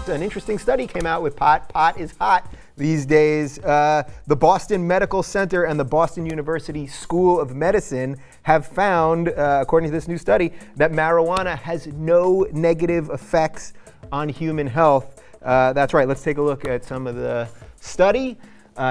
An interesting study came out with pot. Pot is hot these days. The Boston Medical Center and the Boston University School of Medicine have found, according to this new study, that marijuana has no negative effects on human health. That's right. Let's take a look at some of the study.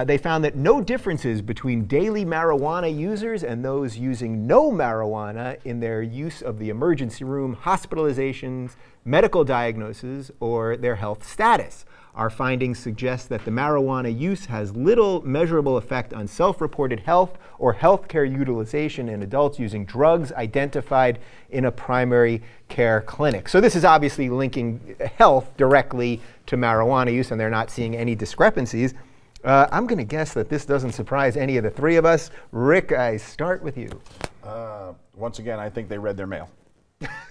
They found that no differences between daily marijuana users and those using no marijuana in their use of the emergency room, hospitalizations, medical diagnoses, or their health status. Our findings suggest that the marijuana use has little measurable effect on self-reported health or healthcare utilization in adults using drugs identified in a primary care clinic. So this is obviously linking health directly to marijuana use, and they're not seeing any discrepancies. I'm going to guess that this doesn't surprise any of the three of us. Rick, I start with you. Once again, I think they read their mail.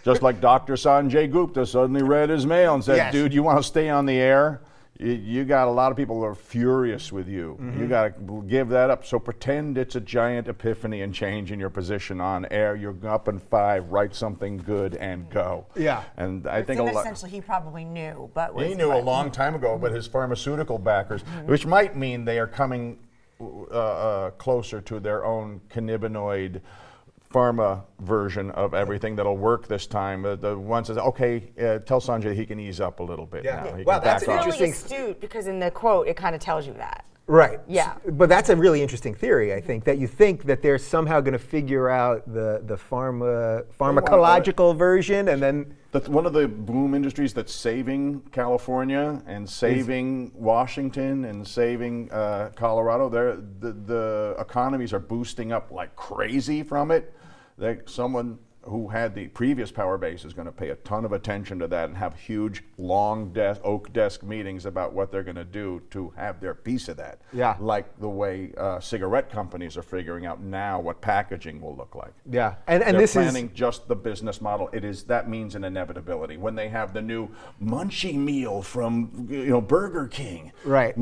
Just like Dr. Sanjay Gupta suddenly read his mail and said, yes, dude, you want to stay on the air? You got a lot of people who are furious with you. You got to give that up. So pretend it's a giant epiphany and change in your position on air. You're up in 5, write something good and go. Yeah. And I think a lot. Essentially, he probably knew, but he knew a long time ago. But his pharmaceutical backers, which might mean they are coming closer to their own cannabinoid pharma version of everything that'll work this time. The one says, okay, tell Sanjay he can ease up a little bit now. Wow, that's really astute, because in the quote, it kind of tells you that. Right. Yeah. But that's a really interesting theory, I think, that you think that they're somehow going to figure out the pharmacological version, and then... One of the boom industries that's saving California and saving Washington and saving Colorado, the economies are boosting up like crazy from it. Someone who had the previous power base is going to pay a ton of attention to that and have huge, long oak desk meetings about what they're going to do to have their piece of that. Yeah. Like the way cigarette companies are figuring out now what packaging will look like. Yeah, and they're this planning just the business model. That means an inevitability. When they have the new munchie meal from Burger King, right?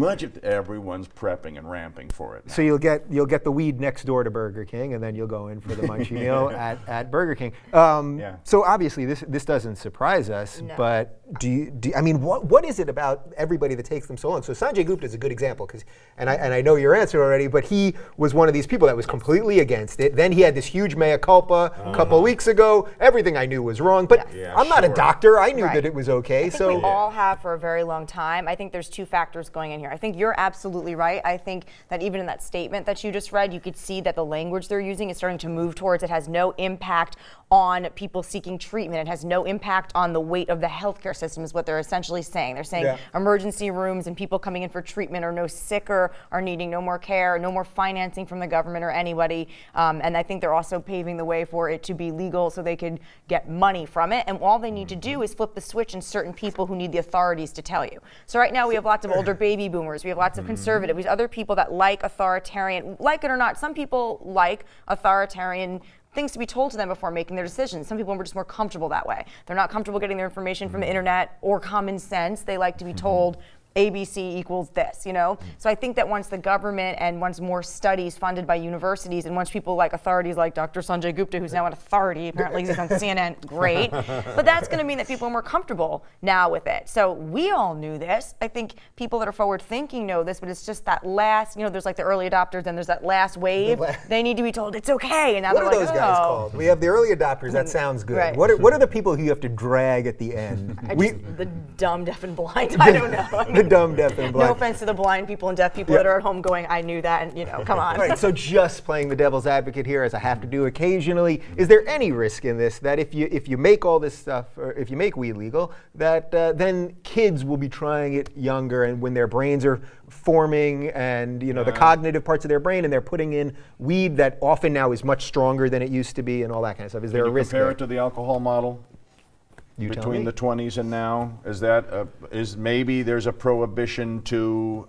Everyone's prepping and ramping for it now. So you'll get the weed next door to Burger King, and then you'll go in for the munchie meal at Burger King. So obviously this doesn't surprise us, no. But I mean, what is it about everybody that takes them so long? So Sanjay Gupta is a good example, and I know your answer already, but he was one of these people that was completely against it. Then he had this huge mea culpa a couple of weeks ago. Everything I knew was wrong, but I'm not a doctor. I knew that it was okay. I think we all have for a very long time. I think there's two factors going in here. I think you're absolutely right. I think that even in that statement that you just read, you could see that the language they're using is starting to move towards it has no impact on people seeking treatment. It has no impact on the weight of the healthcare system is what they're essentially saying. They're saying emergency rooms and people coming in for treatment are no sicker, are needing no more care, no more financing from the government or anybody. And I think they're also paving the way for it to be legal so they could get money from it. And all they need to do is flip the switch in certain people who need the authorities to tell you. So right now we have lots of older baby boomers. We have lots of conservatives. We have other people that like authoritarian, like it or not, some people like authoritarian things to be told to them before making their decisions. Some people are just more comfortable that way. They're not comfortable getting their information from the internet or common sense. They like to be told ABC equals this, So I think that once the government and once more studies funded by universities and once people like authorities like Dr. Sanjay Gupta, who's now an authority, apparently he's on CNN, great. But that's going to mean that people are more comfortable now with it. So we all knew this. I think people that are forward thinking know this, but it's just that last, there's like the early adopters and there's that last wave. They need to be told it's okay. And now what are those guys called? We have the early adopters. That sounds good. Right. What are the people who you have to drag at the end? The dumb, deaf, and blind. I don't know. The dumb, deaf, and blind. No offense to the blind people and deaf people that are at home going, I knew that, and come on. Right, so just playing the devil's advocate here, as I have to do occasionally, is there any risk in this that if you make all this stuff, or if you make weed legal, that then kids will be trying it younger, and when their brains are forming and the cognitive parts of their brain, and they're putting in weed that often now is much stronger than it used to be and all that kind of stuff? Is there a risk? Compare it to the alcohol model? Between the 20s and now, is maybe there's a prohibition to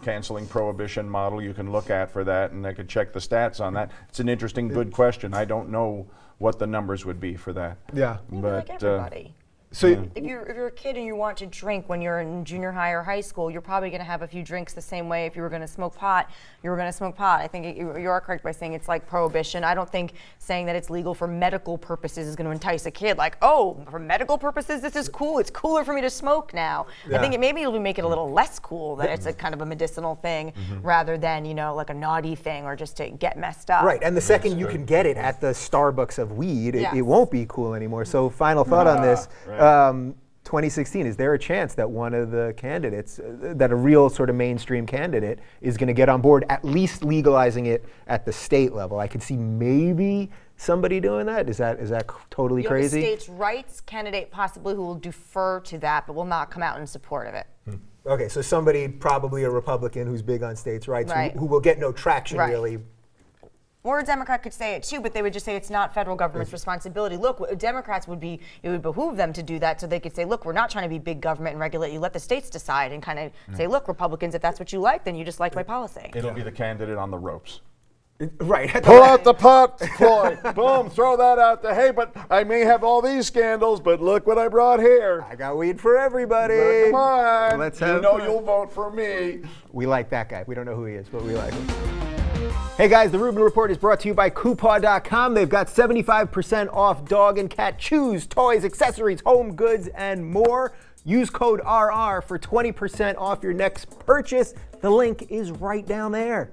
canceling prohibition model you can look at for that, and I could check the stats on that. It's an interesting, good question. I don't know what the numbers would be for that. Yeah, but like everybody. So If you're a kid and you want to drink when you're in junior high or high school, you're probably going to have a few drinks the same way if you were going to smoke pot. You were going to smoke pot. I think you are correct by saying it's like prohibition. I don't think saying that it's legal for medical purposes is going to entice a kid. Like, oh, for medical purposes, this is cool. It's cooler for me to smoke now. I think maybe it'll make it a little less cool that it's a kind of a medicinal thing rather than like a naughty thing or just to get messed up. Right, and the second you can get it at the Starbucks of weed, Yes. it won't be cool anymore. So final thought on this. 2016, is there a chance that one of the candidates, that a real sort of mainstream candidate, is going to get on board at least legalizing it at the state level? I could see maybe somebody doing that. Is that totally You crazy? have a states' rights candidate possibly who will defer to that, but will not come out in support of it. Okay, so somebody, probably a Republican who's big on states' rights, Right. who will get no traction Right. really. Or a Democrat could say it too, but they would just say it's not federal government's responsibility. Look, Democrats it would behoove them to do that so they could say, look, we're not trying to be big government and regulate you. Let the states decide and kind of say, look, Republicans, if that's what you like, then you just like my policy. It'll be the candidate on the ropes. Right. Pull out the pot, Floyd. Boom, throw that out there. Hey, but I may have all these scandals, but look what I brought here. I got weed for everybody. But come on. Let's you have know fun. you'll vote for me. We like that guy. We don't know who he is, but we like him. Hey guys, the Rubin Report is brought to you by Coupaw.com. They've got 75% off dog and cat chews, toys, accessories, home goods, and more. Use code RR for 20% off your next purchase. The link is right down there.